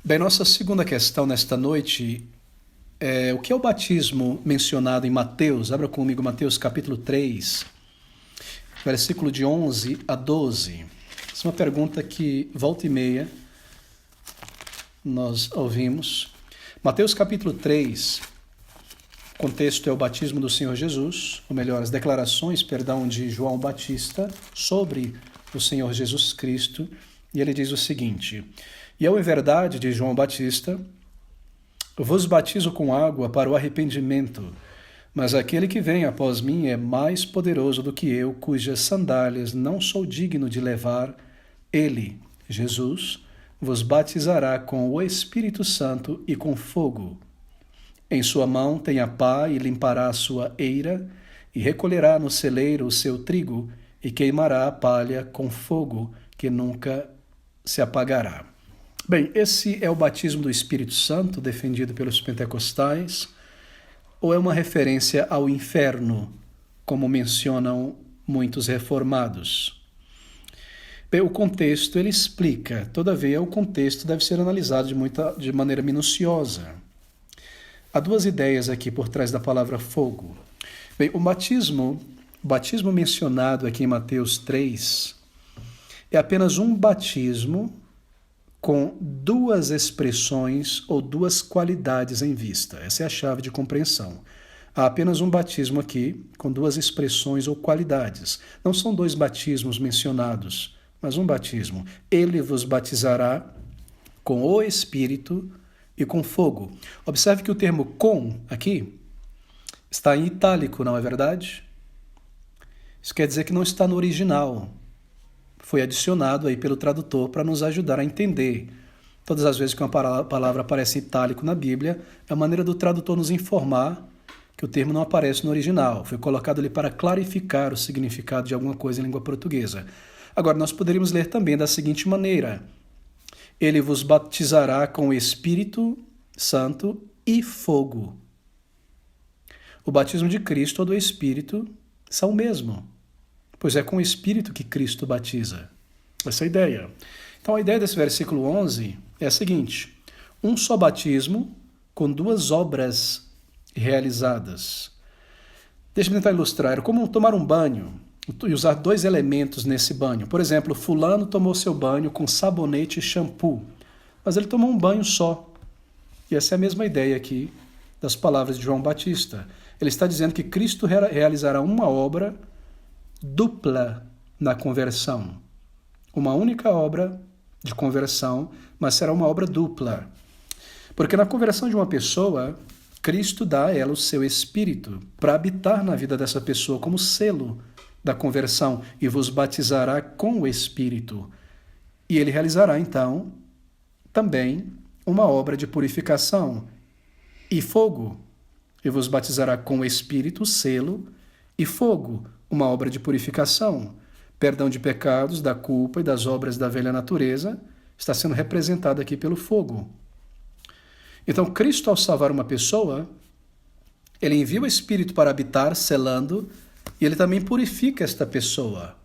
Bem, nossa segunda questão nesta noite é o que é o batismo mencionado em Mateus? Abra comigo Mateus capítulo 3, versículo de 11 a 12. Essa é uma pergunta que volta e meia nós ouvimos. Mateus capítulo 3, o contexto é o batismo do Senhor Jesus, ou melhor, as declarações, de João Batista sobre o Senhor Jesus Cristo. E ele diz o seguinte: "E eu, em verdade, de João Batista, vos batizo com água para o arrependimento, mas aquele que vem após mim é mais poderoso do que eu, cujas sandálias não sou digno de levar. Ele, Jesus, vos batizará com o Espírito Santo e com fogo. Em sua mão tem a pá e limpará a sua eira, e recolherá no celeiro o seu trigo, e queimará a palha com fogo, que nunca se apagará." Bem, esse é o batismo do Espírito Santo defendido pelos pentecostais, ou é uma referência ao inferno, como mencionam muitos reformados? Bem, o contexto ele explica, todavia o contexto deve ser analisado de maneira minuciosa. Há duas ideias aqui por trás da palavra fogo. Bem, o batismo mencionado aqui em Mateus 3 é apenas um batismo com duas expressões ou duas qualidades em vista. Essa é a chave de compreensão. Há apenas um batismo aqui com duas expressões ou qualidades. Não são dois batismos mencionados, mas um batismo. Ele vos batizará com o Espírito e com fogo. Observe que o termo "com" aqui está em itálico, não é verdade? Isso quer dizer que não está no original. Foi adicionado aí pelo tradutor para nos ajudar a entender. Todas as vezes que uma palavra aparece em itálico na Bíblia, é a maneira do tradutor nos informar que o termo não aparece no original. Foi colocado ali para clarificar o significado de alguma coisa em língua portuguesa. Agora, nós poderíamos ler também da seguinte maneira: ele vos batizará com o Espírito Santo e fogo. O batismo de Cristo ou do Espírito são o mesmo, pois é com o Espírito que Cristo batiza. Essa é a ideia. Então a ideia desse versículo 11 é a seguinte: um só batismo com duas obras realizadas. Deixa eu tentar ilustrar. É como tomar um banho e usar dois elementos nesse banho. Por exemplo, fulano tomou seu banho com sabonete e shampoo, mas ele tomou um banho só. E essa é a mesma ideia aqui das palavras de João Batista. Ele está dizendo que Cristo realizará uma obra dupla na conversão. Uma única obra de conversão, mas será uma obra dupla. Porque na conversão de uma pessoa, Cristo dá a ela o seu Espírito para habitar na vida dessa pessoa como selo da conversão, e vos batizará com o Espírito. E ele realizará, então, também uma obra de purificação e fogo. E vos batizará com o Espírito, selo, e fogo, uma obra de purificação. Perdão de pecados, da culpa e das obras da velha natureza está sendo representado aqui pelo fogo. Então, Cristo, ao salvar uma pessoa, ele envia o Espírito para habitar, selando, e ele também purifica esta pessoa.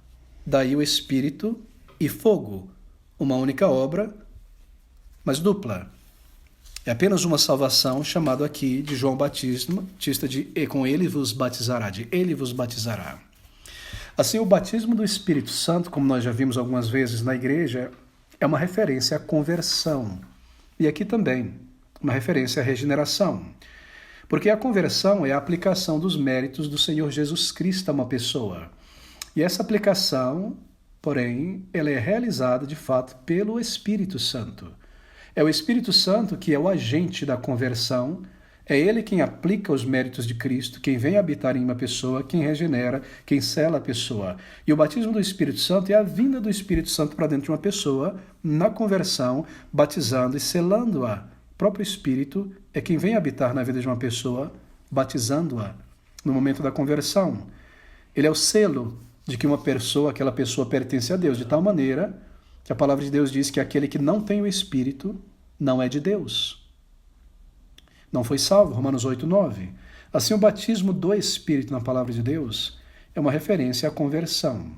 Daí o Espírito e fogo, uma única obra, mas dupla. É apenas uma salvação, chamado aqui de João Batista de "e com ele vos batizará", de ele vos batizará. Assim, o batismo do Espírito Santo, como nós já vimos algumas vezes na igreja, é uma referência à conversão. E aqui também, uma referência à regeneração. Porque a conversão é a aplicação dos méritos do Senhor Jesus Cristo a uma pessoa. E essa aplicação, porém, ela é realizada de fato pelo Espírito Santo. É o Espírito Santo que é o agente da conversão, é ele quem aplica os méritos de Cristo, quem vem habitar em uma pessoa, quem regenera, quem sela a pessoa. E o batismo do Espírito Santo é a vinda do Espírito Santo para dentro de uma pessoa, na conversão, batizando e selando-a. O próprio Espírito é quem vem habitar na vida de uma pessoa, batizando-a no momento da conversão. Ele é o selo de que aquela pessoa pertence a Deus, de tal maneira que a palavra de Deus diz que aquele que não tem o Espírito não é de Deus. Não foi salvo, Romanos 8:9. Assim, o batismo do Espírito na palavra de Deus é uma referência à conversão.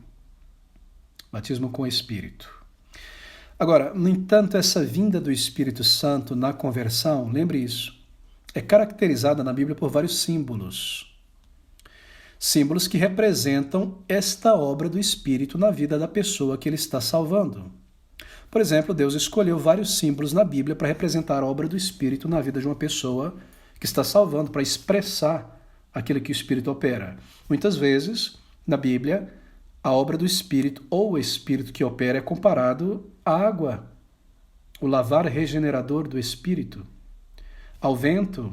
Batismo com o Espírito. Agora, no entanto, essa vinda do Espírito Santo na conversão, lembre isso, é caracterizada na Bíblia por vários símbolos. Símbolos que representam esta obra do Espírito na vida da pessoa que ele está salvando. Por exemplo, Deus escolheu vários símbolos na Bíblia para representar a obra do Espírito na vida de uma pessoa que está salvando, para expressar aquilo que o Espírito opera. Muitas vezes, na Bíblia, a obra do Espírito ou o Espírito que opera é comparado à água, o lavar regenerador do Espírito, ao vento,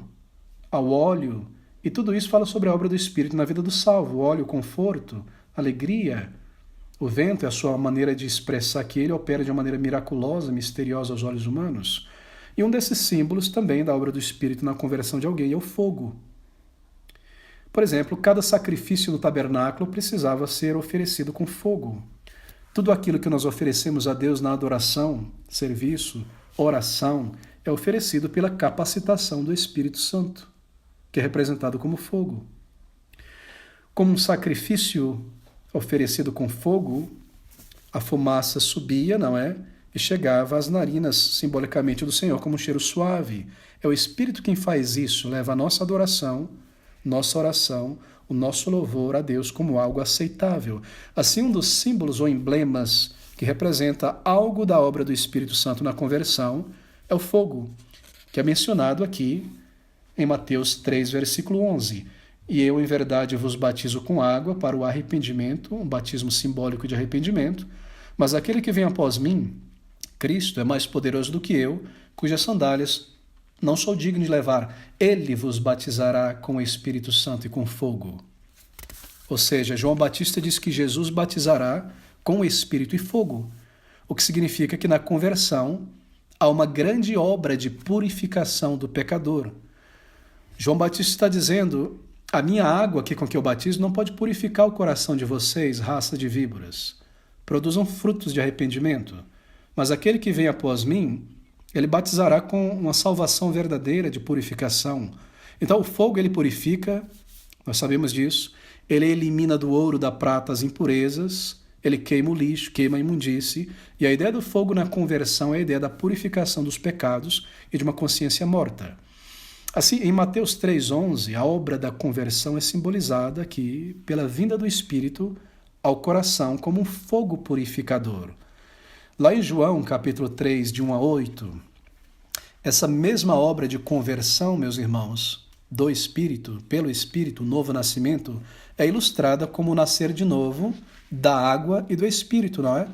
ao óleo. E tudo isso fala sobre a obra do Espírito na vida do salvo. O óleo, o conforto, a alegria. O vento é a sua maneira de expressar que ele opera de uma maneira miraculosa, misteriosa aos olhos humanos. E um desses símbolos também da obra do Espírito na conversão de alguém é o fogo. Por exemplo, cada sacrifício no tabernáculo precisava ser oferecido com fogo. Tudo aquilo que nós oferecemos a Deus na adoração, serviço, oração, é oferecido pela capacitação do Espírito Santo, que é representado como fogo. Como um sacrifício oferecido com fogo, a fumaça subia, não é? E chegava às narinas, simbolicamente, do Senhor como um cheiro suave. É o Espírito quem faz isso, leva a nossa adoração, nossa oração, o nosso louvor a Deus como algo aceitável. Assim, um dos símbolos ou emblemas que representa algo da obra do Espírito Santo na conversão é o fogo, que é mencionado aqui em Mateus 3, versículo 11. E eu, em verdade, vos batizo com água para o arrependimento, um batismo simbólico de arrependimento, mas aquele que vem após mim, Cristo, é mais poderoso do que eu, cujas sandálias não sou digno de levar. Ele vos batizará com o Espírito Santo e com fogo. Ou seja, João Batista diz que Jesus batizará com o Espírito e fogo, o que significa que na conversão há uma grande obra de purificação do pecador. João Batista está dizendo: a minha água aqui com que eu batizo não pode purificar o coração de vocês, raça de víboras. Produzam frutos de arrependimento. Mas aquele que vem após mim, ele batizará com uma salvação verdadeira de purificação. Então o fogo ele purifica, nós sabemos disso, ele elimina do ouro, da prata as impurezas, ele queima o lixo, queima a imundície, e a ideia do fogo na conversão é a ideia da purificação dos pecados e de uma consciência morta. Assim, em Mateus 3,11, a obra da conversão é simbolizada aqui pela vinda do Espírito ao coração como um fogo purificador. Lá em João, capítulo 3, de 1 a 8, essa mesma obra de conversão, meus irmãos, do Espírito, pelo Espírito, o novo nascimento, é ilustrada como o nascer de novo da água e do Espírito, não é?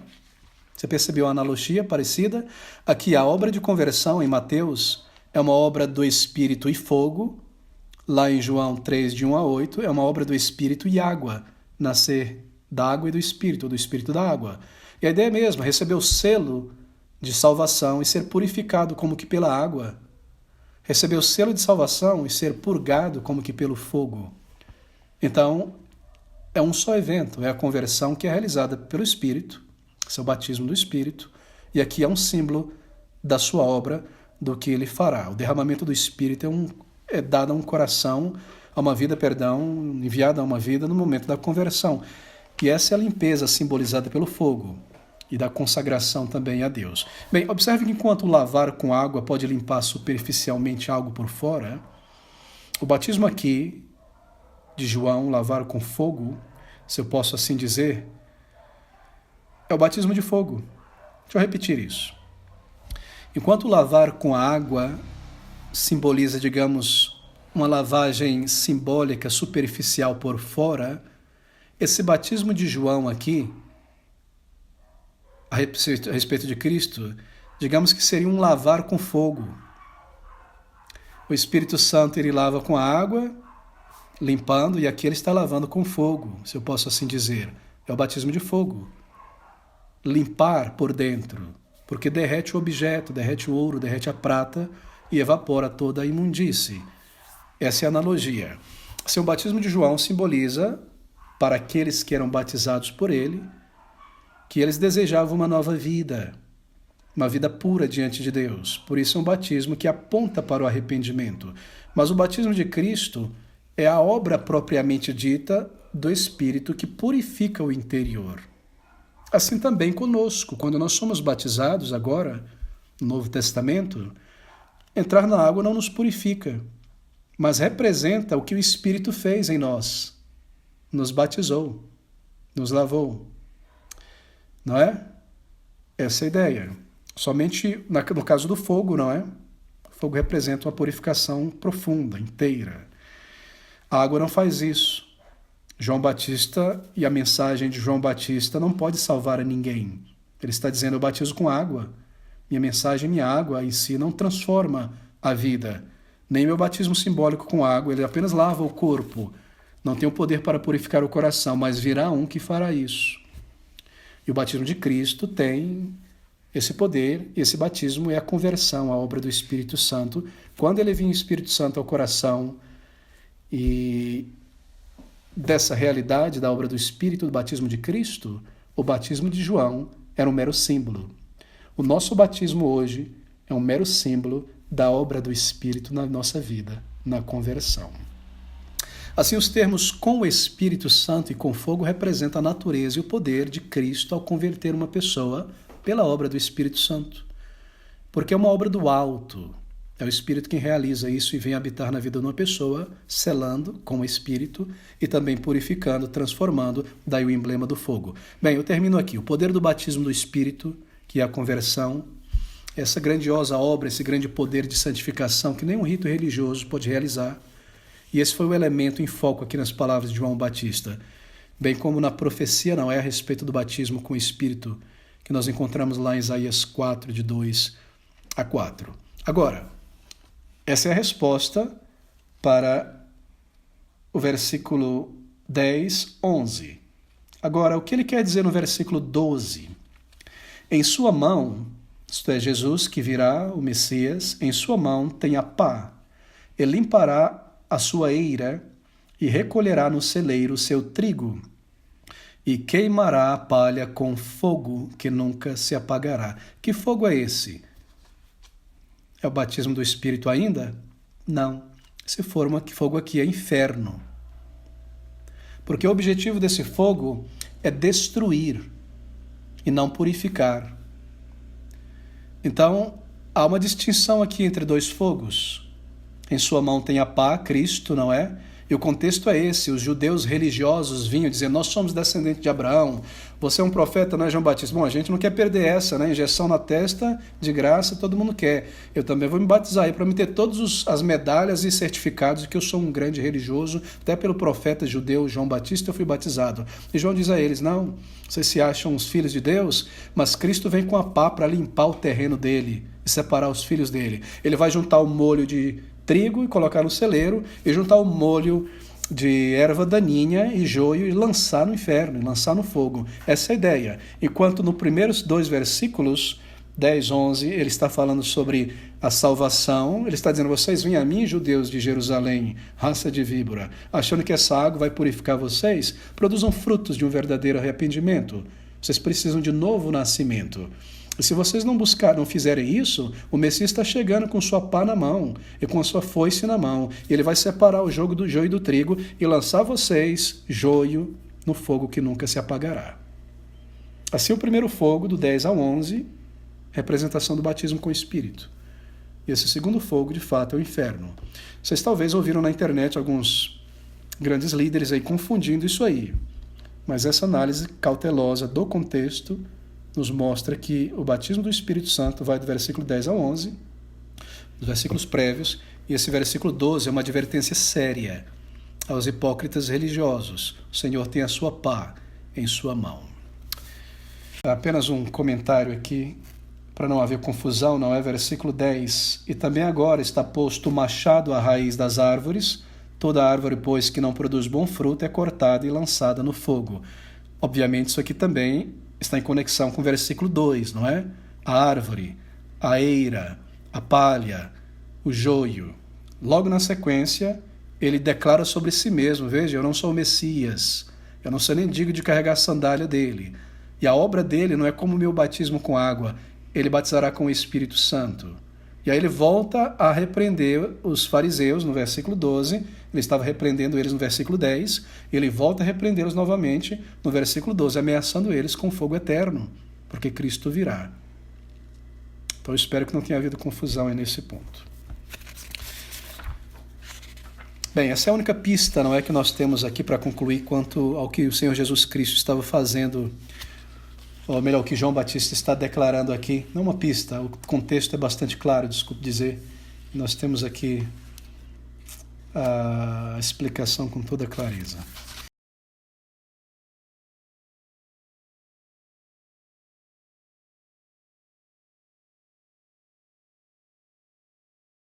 Você percebeu a analogia parecida? Aqui a obra de conversão em Mateus é uma obra do Espírito e fogo. Lá em João 3, de 1 a 8, é uma obra do Espírito e água, nascer da água e do Espírito, ou do Espírito da água. E a ideia é mesma, receber o selo de salvação e ser purificado como que pela água. Receber o selo de salvação e ser purgado como que pelo fogo. Então, é um só evento, é a conversão que é realizada pelo Espírito, esse é o batismo do Espírito, e aqui é um símbolo da sua obra, do que ele fará. O derramamento do Espírito é dado a um coração, a uma vida, enviada a uma vida no momento da conversão. E essa é a limpeza simbolizada pelo fogo e da consagração também a Deus. Bem, observe que enquanto lavar com água pode limpar superficialmente algo por fora, o batismo aqui de João, lavar com fogo, se eu posso assim dizer, é o batismo de fogo. Deixa eu repetir isso. Enquanto lavar com a água simboliza, digamos, uma lavagem simbólica superficial por fora, esse batismo de João aqui, a respeito de Cristo, digamos que seria um lavar com fogo. O Espírito Santo ele lava com a água, limpando, e aqui ele está lavando com fogo, se eu posso assim dizer. É o batismo de fogo. Limpar por dentro, porque derrete o objeto, derrete o ouro, derrete a prata e evapora toda a imundície. Essa é a analogia. Assim, o batismo de João simboliza, para aqueles que eram batizados por ele, que eles desejavam uma nova vida, uma vida pura diante de Deus. Por isso é um batismo que aponta para o arrependimento. Mas o batismo de Cristo é a obra propriamente dita do Espírito que purifica o interior. Assim também conosco, quando nós somos batizados agora, no Novo Testamento, entrar na água não nos purifica, mas representa o que o Espírito fez em nós. Nos batizou, nos lavou. Não é? Essa é a ideia. Somente no caso do fogo, não é? O fogo representa uma purificação profunda, inteira. A água não faz isso. João Batista e a mensagem de João Batista não pode salvar a ninguém. Ele está dizendo, eu batizo com água. Minha mensagem, minha água em si não transforma a vida. Nem meu batismo simbólico com água, ele apenas lava o corpo. Não tem o poder para purificar o coração, mas virá um que fará isso. E o batismo de Cristo tem esse poder, e esse batismo é a conversão, a obra do Espírito Santo. Quando ele vinha o Espírito Santo ao coração e dessa realidade da obra do Espírito, do batismo de Cristo, o batismo de João era um mero símbolo. O nosso batismo hoje é um mero símbolo da obra do Espírito na nossa vida, na conversão. Assim, os termos com o Espírito Santo e com fogo representam a natureza e o poder de Cristo ao converter uma pessoa pela obra do Espírito Santo. Porque é uma obra do alto. É o Espírito quem realiza isso e vem habitar na vida de uma pessoa, selando com o Espírito e também purificando, transformando, daí o emblema do fogo. Bem, eu termino aqui. O poder do batismo do Espírito, que é a conversão, essa grandiosa obra, esse grande poder de santificação que nenhum rito religioso pode realizar. E esse foi o elemento em foco aqui nas palavras de João Batista. Bem como na profecia não é a respeito do batismo com o Espírito, que nós encontramos lá em Isaías 4, de 2 a 4. Agora, essa é a resposta para o versículo 10, 11. Agora, o que ele quer dizer no versículo 12? Em sua mão, isto é, Jesus que virá, o Messias, em sua mão tem a pá. Ele limpará a sua eira e recolherá no celeiro o seu trigo e queimará a palha com fogo que nunca se apagará. Que fogo é esse? É o batismo do Espírito ainda? Não. Esse fogo aqui é inferno. Porque o objetivo desse fogo é destruir e não purificar. Então, há uma distinção aqui entre dois fogos. Em sua mão tem a pá, Cristo, não é? E o contexto é esse, os judeus religiosos vinham dizendo, nós somos descendentes de Abraão, você é um profeta, não é, João Batista? Bom, a gente não quer perder essa, né? Injeção na testa, de graça, todo mundo quer. Eu também vou me batizar aí para me ter todas as medalhas e certificados de que eu sou um grande religioso, até pelo profeta judeu João Batista eu fui batizado. E João diz a eles, não, vocês se acham os filhos de Deus, mas Cristo vem com a pá para limpar o terreno dele e separar os filhos dele. Ele vai juntar o molho de trigo e colocar no celeiro, e juntar o molho de erva daninha e joio e lançar no inferno, e lançar no fogo. Essa é a ideia. Enquanto no primeiros 2 versículos, 10, 11, ele está falando sobre a salvação, ele está dizendo, vocês vêm a mim, judeus de Jerusalém, raça de víbora, achando que essa água vai purificar vocês, produzam frutos de um verdadeiro arrependimento. Vocês precisam de novo nascimento. E se vocês não fizerem isso, o Messias está chegando com sua pá na mão e com a sua foice na mão. E ele vai separar o joio do trigo e lançar vocês, joio, no fogo que nunca se apagará. Assim, o primeiro fogo, do 10 ao 11, representação do batismo com o Espírito. E esse segundo fogo, de fato, é o inferno. Vocês talvez ouviram na internet alguns grandes líderes aí confundindo isso aí. Mas essa análise cautelosa do contexto nos mostra que o batismo do Espírito Santo vai do versículo 10 ao 11, dos versículos prévios, e esse versículo 12 é uma advertência séria aos hipócritas religiosos. O Senhor tem a sua pá em sua mão. Apenas um comentário aqui, para não haver confusão, não é? Versículo 10. E também agora está posto o machado à raiz das árvores, toda árvore, pois, que não produz bom fruto, é cortada e lançada no fogo. Obviamente, isso aqui também está em conexão com o versículo 2, não é? A árvore, a eira, a palha, o joio. Logo na sequência, ele declara sobre si mesmo, veja, eu não sou o Messias, eu não sou nem digno de carregar a sandália dele. E a obra dele não é como o meu batismo com água, ele batizará com o Espírito Santo. E aí ele volta a repreender os fariseus no versículo 12, ele estava repreendendo eles no versículo 10, e ele volta a repreendê-los novamente no versículo 12, ameaçando eles com fogo eterno, porque Cristo virá. Então eu espero que não tenha havido confusão aí nesse ponto. Bem, essa é a única pista, não é, que nós temos aqui para concluir quanto ao que o Senhor Jesus Cristo estava fazendo, ou melhor, o que João Batista está declarando aqui. Não uma pista, o contexto é bastante claro, desculpe dizer. Nós temos aqui a explicação com toda clareza.